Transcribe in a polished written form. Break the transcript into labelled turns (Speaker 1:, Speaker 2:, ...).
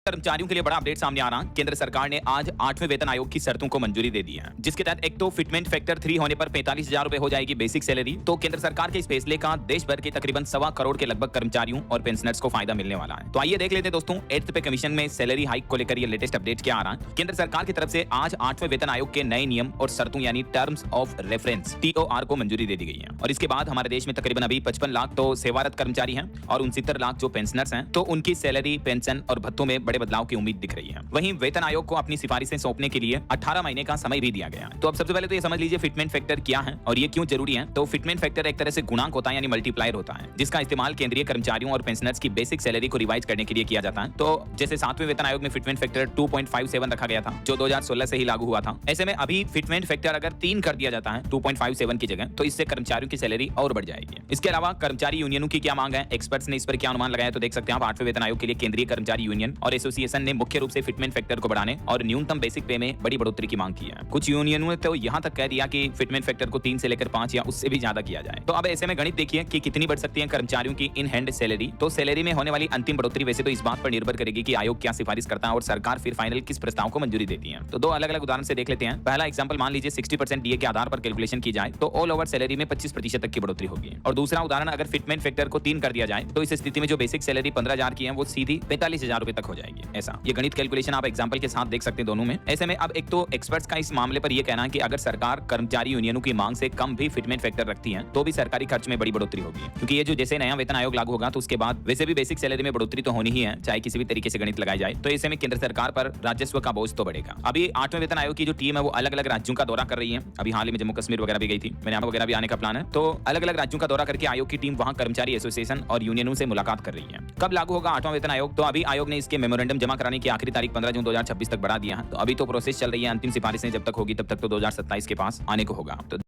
Speaker 1: कर्मचारियों के लिए बड़ा अपडेट सामने आ रहा। केंद्र सरकार ने आज 8वें वेतन आयोग की शर्तों को मंजूरी दे दी है, जिसके तहत एक तो फिटमेंट फैक्टर 3 होने पर 45,000 रुपए हो जाएगी बेसिक सैलरी। तो केंद्र सरकार के इस फैसले का देश भर के तकरीबन 1.25 करोड़ के लगभग कर्मचारियों और पेंशनर्स को फायदा मिलने वाला है। तो आइए देख लेते हैं दोस्तों 8th पे कमीशन में सैलरी हाइक को लेकर ये लेटेस्ट अपडेट क्या आ रहा है। केंद्र सरकार की तरफ से आज 8वें वेतन आयोग के नए नियम और शर्तों यानी टर्म्स ऑफ रेफरेंस TOR को मंजूरी दे दी गई है। और इसके बाद हमारे देश में तकरीबन अभी 55 लाख तो सेवारत कर्मचारी हैं और 69 लाख जो पेंशनर्स हैं, तो उनकी सैलरी, पेंशन और भत्तों में बड़े बदलाव की उम्मीद दिख रही है। वहीं वेतन आयोग को अपनी सिफारिशें सौंपने के लिए 18 महीने का समय भी दिया गया है। तो अब सबसे पहले तो ये समझ लीजिए फिटमेंट फैक्टर क्या है और ये क्यों जरूरी है। तो फिटमेंट फैक्टर एक तरह से गुणांक होता है यानी मल्टीप्लायर होता है, जिसका इस्तेमाल केंद्रीय कर्मचारियों और पेंशनर्स की बेसिक सैलरी को रिवाइज करने के लिए किया जाता है। तो जैसे 7वें वेतन आयोग में फिटमेंट फैक्टर 2.57 रखा गया था, जो 2016 से ही लागू हुआ था। ऐसे में अभी फिटमेंट फैक्टर अगर 3 कर दिया जाता है 2.57 की जगह, तो इससे कर्मचारियों की सैलरी और बढ़ जाएगी। इसके अलावा कर्मचारी यूनियनों की क्या मांग है, एक्सपर्ट्स ने इस पर क्या अनुमान लगाया, तो देख सकते हैं आप 8वें वेतन आयोग के लिए केंद्रीय कर्मचारी यूनियन और एसोसिएशन ने मुख्य रूप से फिटमेंट फैक्टर को बढ़ाने और न्यूनतम बेसिक पे में बड़ी बढ़ोतरी की मांग की है। कुछ यूनियनों ने तो यहां तक कह दिया कि फिटमेंट फैक्टर को 3 से लेकर 5 या उससे भी ज्यादा किया जाए। तो अब ऐसे में गणित देखिए कि कितनी बढ़ सकती है कर्मचारियों की इन हैंड सैलरी। तो सैलरी में होने वाली अंतिम बढ़ोतरी वैसे तो इस बात पर निर्भर करेगी कि आयोग क्या सिफारिश करता है और सरकार फिर फाइनल किस प्रस्ताव को मंजूरी देती है। तो दो अलग अलग उदाहरण से देख लेते हैं। पहला एग्जाम्पल मान लीजिए 60% डीए के आधार पर कैलकुलेशन की जाए तो ऑल ओवर सैलरी में 25% तक की बढ़ोतरी होगी। और दूसरा उदाहरण अगर फिटमेंट फैक्टर को 3 कर दिया जाए तो इस स्थिति में जो बेसिक सैलरी 15,000 की है वो सीधी 45,000 रुपए तक हो जाएगी। ऐसा ये गणित कैलकुलेशन आप एग्जाम्पल के साथ देख सकते हैं दोनों में। ऐसे में अब एक तो एक्सपर्ट्स का इस मामले पर यह कहना है कि अगर सरकार कर्मचारी यूनियनों की मांग से कम भी फिटमेंट फैक्टर रखती है तो भी सरकारी खर्च में बड़ी बढ़ोतरी होगी, क्योंकि ये जो जैसे नया वेतन आयोग लागू होगा तो उसके बाद वैसे भी बेसिक सैलरी में बढ़ोतरी तो होनी ही है, चाहे किसी भी तरीके से गणित लगाई जाए। तो ऐसे में केंद्र सरकार पर राजस्व का बोझ तो बढ़ेगा। अभी 8वें वेतन आयोग की जो टीम है वो अलग अलग राज्यों का दौरा कर रही है। अभी हाल ही में जम्मू कश्मीर वगैरह भी गई थी, मैंने वगैरह भी आने का प्लान है। तो अलग अलग राज्यों का दौरा करके आयोग की टीम वहां कर्मचारी एसोसिएशन और यूनियनों से मुलाकात कर रही है। कब लागू होगा 8वां वेतन आयोग, तो अभी आयोग ने इसके मेमोरेंडम जमा कराने की आखिरी तारीख 15 जून 2026 तक बढ़ा दिया है। तो अभी तो प्रोसेस चल रही है, अंतिम सिफारिशें जब तक होगी तब तक तो 2027 के पास आने को होगा। तो